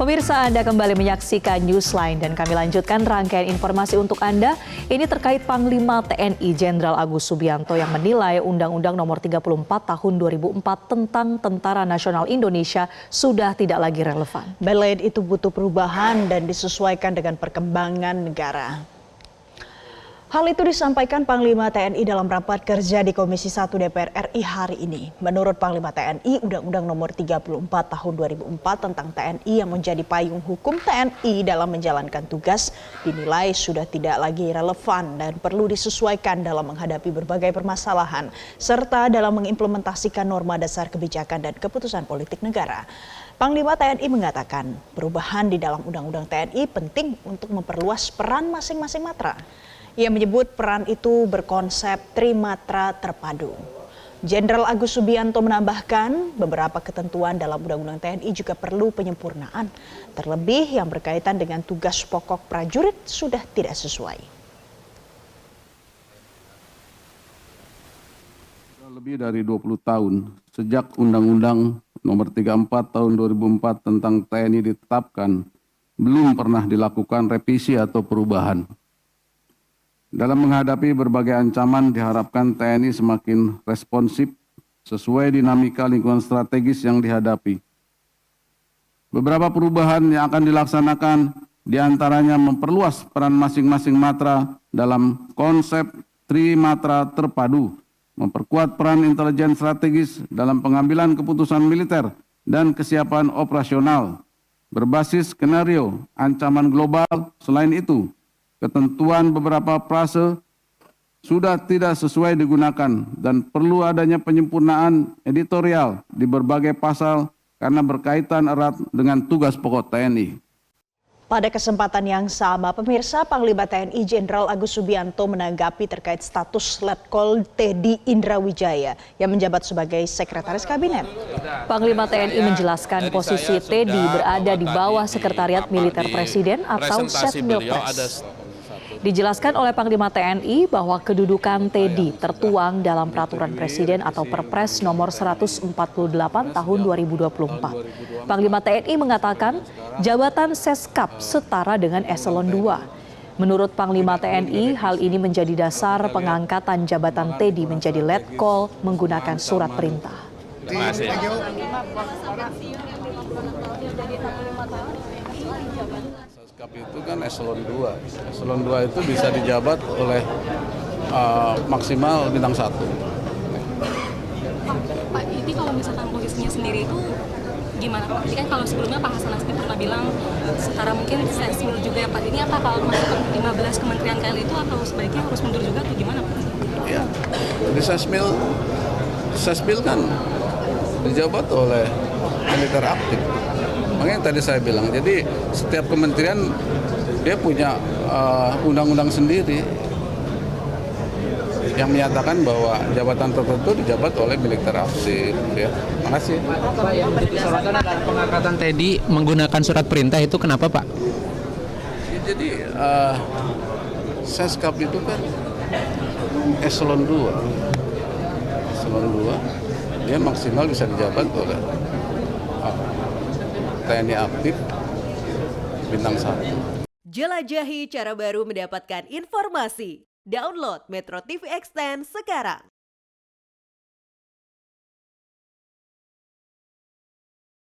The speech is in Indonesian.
Pemirsa, Anda kembali menyaksikan Newsline dan kami lanjutkan rangkaian informasi untuk Anda. Ini terkait Panglima TNI Jenderal Agus Subianto yang menilai Undang-Undang Nomor 34 Tahun 2004 tentang Tentara Nasional Indonesia sudah tidak lagi relevan. Belain itu butuh perubahan dan disesuaikan dengan perkembangan negara. Hal itu disampaikan Panglima TNI dalam rapat kerja di Komisi 1 DPR RI hari ini. Menurut Panglima TNI, Undang-Undang Nomor 34 Tahun 2004 tentang TNI yang menjadi payung hukum TNI dalam menjalankan tugas dinilai sudah tidak lagi relevan dan perlu disesuaikan dalam menghadapi berbagai permasalahan serta dalam mengimplementasikan norma dasar kebijakan dan keputusan politik negara. Panglima TNI mengatakan perubahan di dalam Undang-Undang TNI penting untuk memperluas peran masing-masing matra. Ia menyebut peran itu berkonsep trimatra terpadu. Jenderal Agus Subianto menambahkan beberapa ketentuan dalam Undang-Undang TNI juga perlu penyempurnaan. Terlebih yang berkaitan dengan tugas pokok prajurit sudah tidak sesuai. Lebih dari 20 tahun sejak Undang-Undang Nomor 34 Tahun 2004 tentang TNI ditetapkan, belum pernah dilakukan revisi atau perubahan. Dalam menghadapi berbagai ancaman diharapkan TNI semakin responsif sesuai dinamika lingkungan strategis yang dihadapi. Beberapa perubahan yang akan dilaksanakan diantaranya memperluas peran masing-masing matra dalam konsep trimatra terpadu, memperkuat peran intelijen strategis dalam pengambilan keputusan militer dan kesiapan operasional, berbasis skenario ancaman global. Selain itu, ketentuan beberapa frase sudah tidak sesuai digunakan dan perlu adanya penyempurnaan editorial di berbagai pasal karena berkaitan erat dengan tugas pokok TNI. Pada kesempatan yang sama, pemirsa, Panglima TNI Jenderal Agus Subianto menanggapi terkait status Letkol Teddy Indrawijaya yang menjabat sebagai Sekretaris Kabinet. Panglima TNI menjelaskan posisi Teddy berada di bawah Sekretariat Militer Presiden atau Setmilpres. Dijelaskan oleh Panglima TNI bahwa kedudukan Teddy tertuang dalam Peraturan Presiden atau Perpres Nomor 148 Tahun 2024. Panglima TNI mengatakan jabatan Seskap setara dengan Eselon II. Menurut Panglima TNI, hal ini menjadi dasar pengangkatan jabatan Teddy menjadi Letkol menggunakan surat perintah. Terima kasih. Seskap itu kan eselon 2. Eselon 2 itu bisa dijabat oleh maksimal bintang 1. Pak, ini kalau misalkan posisinya sendiri itu gimana Pak? Ini kan kalau sebelumnya Pak Hasan Nasdem pernah bilang setara mungkin Sesmil juga ya Pak. Ini apa kalau masuk 15 kementerian kali itu atau sebaiknya harus mundur juga atau gimana Pak? Ya, jadi Sesmil kan dijabat oleh militer aktif. Makanya tadi saya bilang, jadi setiap kementerian dia punya undang-undang sendiri yang menyatakan bahwa jabatan tertentu dijabat oleh militer aktif. Ya, makasih. Pak, yang disorotkan adalah pengangkatan Teddy menggunakan surat perintah itu kenapa Pak? Ya, jadi Seskap itu kan eselon 2. Eselon 2, dia maksimal bisa dijabat oleh TNI aktif bintang 1. Jelajahi cara baru mendapatkan informasi. Download Metro TV Extend sekarang.